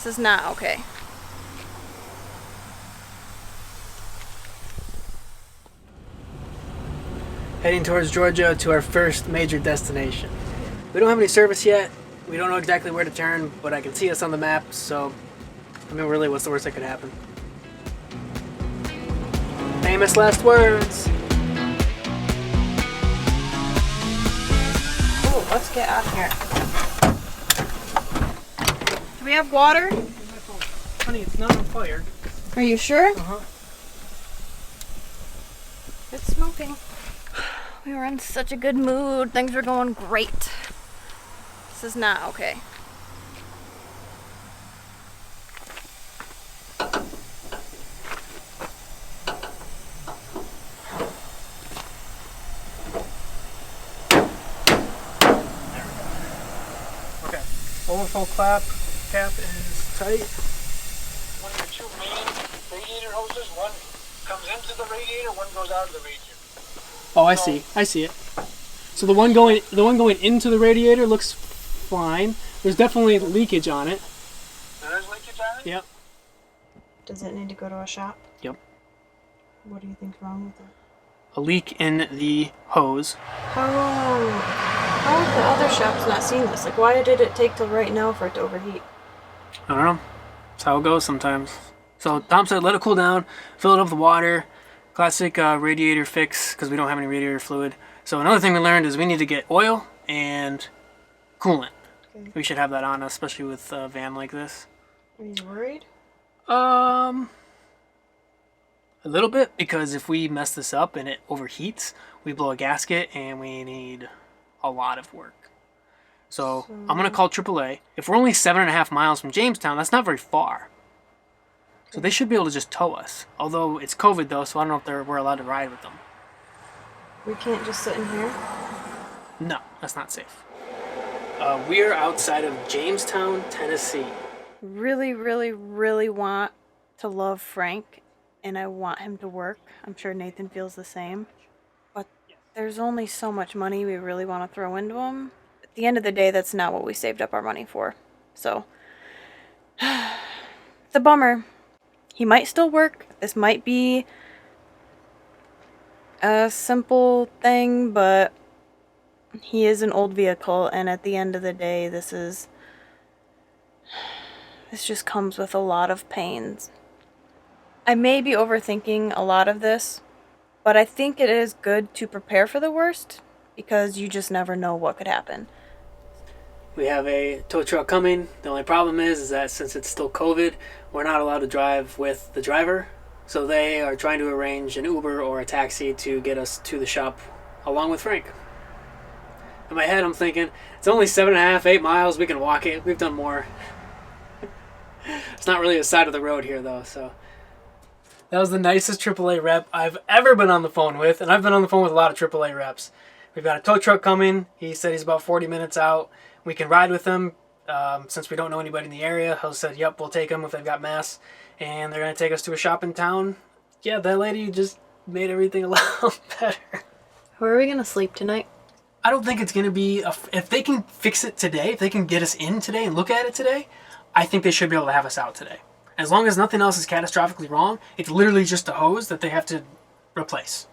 This is not okay. Heading towards Georgia to our first major destination. We don't have any service yet. We don't know exactly where to turn, but I can see us on the map, so I mean, really, what's the worst that could happen? Famous last words. Oh, let's get out of here. Do we have water? Honey, it's not on fire. Are you sure? Uh-huh. It's smoking. We were in such a good mood. Things were going great. This is not okay. Okay. Overflow cap is tight. One of the two main radiator hoses, one comes into the radiator, one goes out of the radiator. Oh, I see it. So the one going into the radiator looks fine. There's definitely leakage on it. There is leakage on it? Yep. Does it need to go to a shop? Yep. What do you think's wrong with it? A leak in the hose. How have the other shops not seen this? Like, why did it take till right now for it to overheat? I don't know. That's how it goes sometimes. So Tom said let it cool down, fill it up with water. Classic radiator fix because we don't have any radiator fluid. So another thing we learned is we need to get oil and coolant. Okay. We should have that on us, especially with a van like this. Are you worried? A little bit, because if we mess this up and it overheats, we blow a gasket and we need a lot of work. So I'm going to call AAA. If we're only 7.5 miles from Jamestown, that's not very far. So they should be able to just tow us. Although it's COVID though, so I don't know if we're allowed to ride with them. We can't just sit in here? No, that's not safe. We're outside of Jamestown, Tennessee. Really, really, really want to love Frank, and I want him to work. I'm sure Nathan feels the same. But there's only so much money we really want to throw into him. At the end of the day, that's not what we saved up our money for. So, it's a bummer. He might still work. This might be a simple thing, but he is an old vehicle, and at the end of the day, this just comes with a lot of pains. I may be overthinking a lot of this, but I think it is good to prepare for the worst, because you just never know what could happen. We have a tow truck coming. The only problem is that since it's still COVID, we're not allowed to drive with the driver. So they are trying to arrange an Uber or a taxi to get us to the shop along with Frank. In my head, I'm thinking, it's only 7.5, 8 miles. We can walk it. We've done more. It's not really a side of the road here, though. So that was the nicest AAA rep I've ever been on the phone with. And I've been on the phone with a lot of AAA reps. We've got a tow truck coming. He said he's about 40 minutes out. We can ride with them since we don't know anybody in the area. He said, yep, we'll take them if they've got mass. And they're going to take us to a shop in town. Yeah, that lady just made everything a lot better. Where are we going to sleep tonight? I don't think it's going to be... if they can fix it today, if they can get us in today and look at it today, I think they should be able to have us out today. As long as nothing else is catastrophically wrong, it's literally just a hose that they have to replace.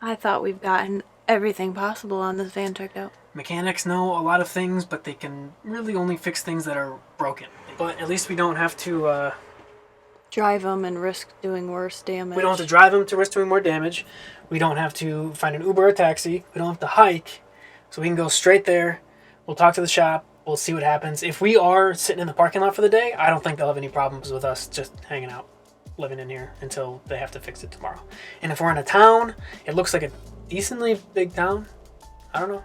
I thought we've gotten everything possible on this van checked out. Mechanics know a lot of things, but they can really only fix things that are broken. But at least we don't have to... drive them and risk doing worse damage. We don't have to drive them to risk doing more damage. We don't have to find an Uber or taxi. We don't have to hike. So we can go straight there. We'll talk to the shop. We'll see what happens. If we are sitting in the parking lot for the day, I don't think they'll have any problems with us just hanging out, living in here until they have to fix it tomorrow. And if we're in a town, it looks like a decently big town. I don't know.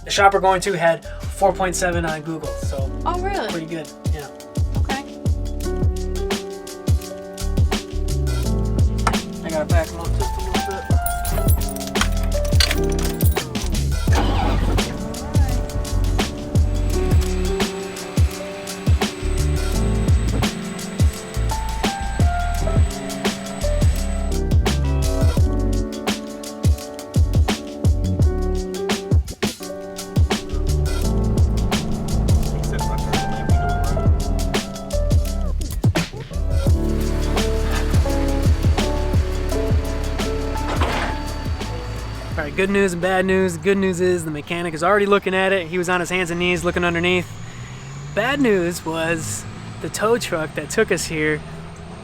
The shop we're going to had 4.7 on Google, so oh, really? pretty good. Yeah. Okay. I gotta back them up just a little bit. good news and bad news. The good news is the mechanic is already looking at it. He was on his hands and knees looking underneath. Bad news was the tow truck that took us here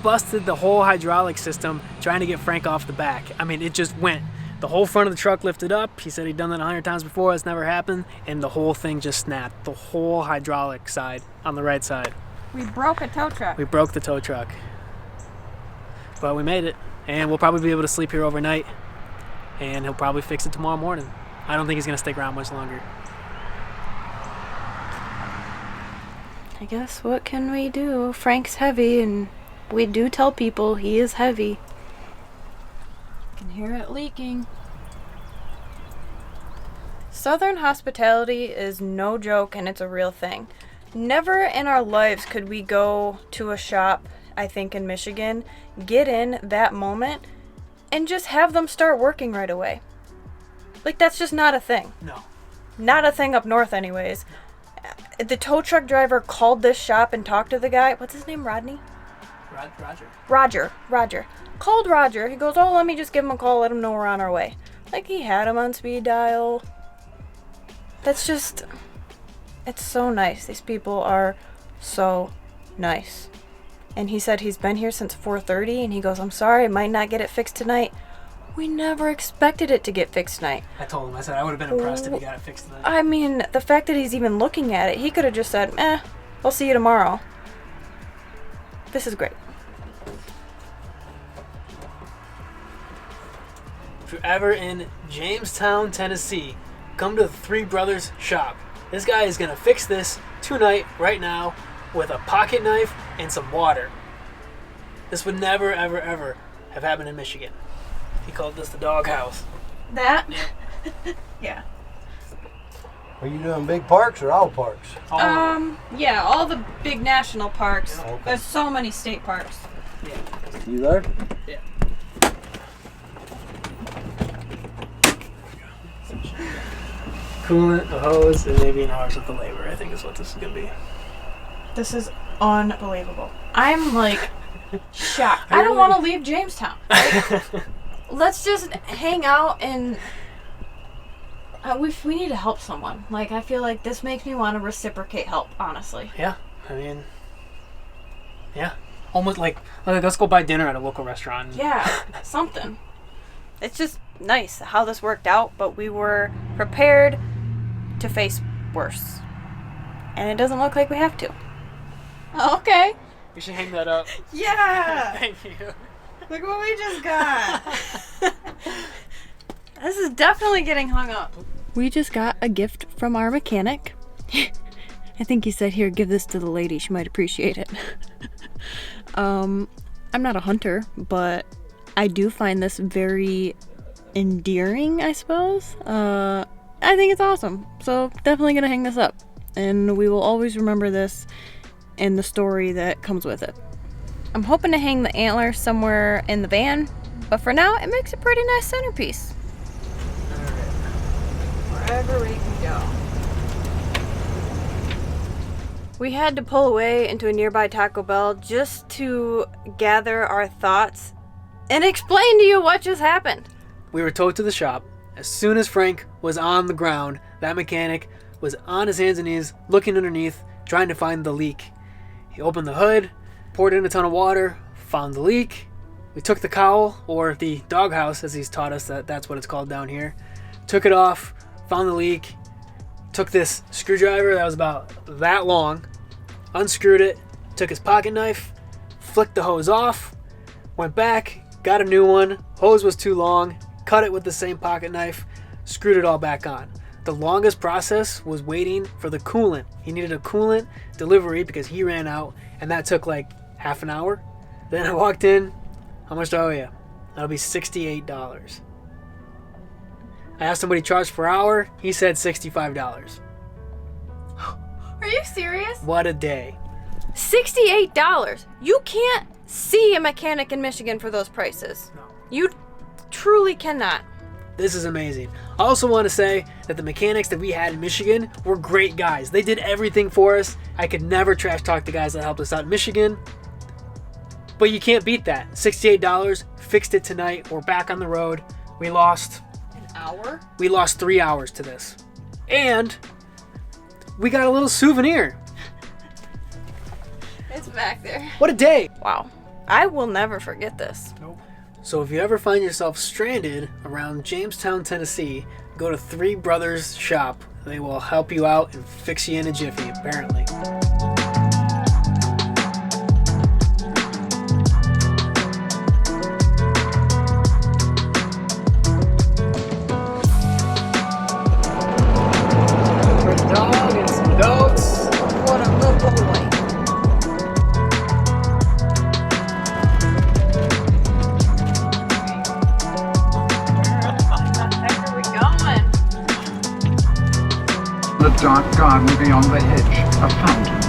busted the whole hydraulic system trying to get Frank off the back. I mean, it just went. The whole front of the truck lifted up. He said he'd done that 100 times before. It's never happened. And the whole thing just snapped. The whole hydraulic side on the right side. We broke a tow truck. We broke the tow truck. But we made it. And we'll probably be able to sleep here overnight. And he'll probably fix it tomorrow morning. I don't think he's going to stick around much longer. I guess what can we do? Frank's heavy, and we do tell people he is heavy. You can hear it leaking. Southern hospitality is no joke, and it's a real thing. Never in our lives could we go to a shop, I think in Michigan, get in that moment, and just have them start working right away. Like, that's just not a thing. No. Not a thing up north anyways. The tow truck driver called this shop and talked to the guy. What's his name? Rodney? Roger. Called Roger. He goes, oh, let me just give him a call, let him know we're on our way. Like, he had him on speed dial. That's just... It's so nice. These people are so nice. And he said he's been here since 4:30, and he goes, I'm sorry, I might not get it fixed tonight. We never expected it to get fixed tonight. I told him, I said I would have been impressed if he got it fixed tonight. I mean, the fact that he's even looking at it, he could have just said, I'll see you tomorrow. This is great. If you're ever in Jamestown, Tennessee, come to the Three Brothers shop. This guy is going to fix this tonight, right now, with a pocket knife and some water. This would never, ever, ever have happened in Michigan. He called this the doghouse. That? Yeah. Are you doing big parks or all parks? Yeah, all the big national parks. Okay. There's so many state parks. Yeah. You there? Yeah. Coolant, a hose, and maybe an hour's worth of labor, I think is what this is going to be. This is unbelievable. I'm like shocked. I don't want to leave Jamestown. Like, let's just hang out and we need to help someone. Like, I feel like this makes me want to reciprocate help, honestly. Yeah, I mean, yeah. Almost like let's go buy dinner at a local restaurant. Yeah, something. It's just nice how this worked out, but we were prepared to face worse. And it doesn't look like we have to. Okay. We should hang that up. Yeah. Thank you. Look what we just got. This is definitely getting hung up. We just got a gift from our mechanic. I think he said, here, give this to the lady. She might appreciate it. I'm not a hunter, but I do find this very endearing, I suppose. I think it's awesome. So definitely gonna hang this up. And we will always remember this and the story that comes with it. I'm hoping to hang the antler somewhere in the van, but for now, it makes a pretty nice centerpiece. Wherever we can go. We had to pull away into a nearby Taco Bell just to gather our thoughts and explain to you what just happened. We were towed to the shop. As soon as Frank was on the ground, that mechanic was on his hands and knees, looking underneath, trying to find the leak. He opened the hood, poured in a ton of water, found the leak. We took the cowl, or the doghouse, as he's taught us that's what it's called down here. Took it off, found the leak, took this screwdriver that was about that long, unscrewed it, took his pocket knife, flicked the hose off, went back, got a new one, hose was too long, cut it with the same pocket knife, screwed it all back on. The longest process was waiting for the coolant. He needed a coolant delivery because he ran out, and that took like half an hour. Then I walked in. How much do I owe you? That'll be $68. I asked him what he charged per hour. He said $65. Are you serious? What a day. $68. You can't see a mechanic in Michigan for those prices. No. You truly cannot. This is amazing. I also want to say that the mechanics that we had in Michigan were great guys. They did everything for us. I could never trash talk the guys that helped us out in Michigan. But you can't beat that. $68, fixed it tonight. We're back on the road. We lost An hour? We lost 3 hours to this. And we got a little souvenir. It's back there. What a day. Wow. I will never forget this. So if you ever find yourself stranded around Jamestown, Tennessee, go to Three Brothers Shop. They will help you out and fix you in a jiffy, apparently. For a dog and some goats. What a good boy. Where are we going? The dark garden beyond the hedge, a fountain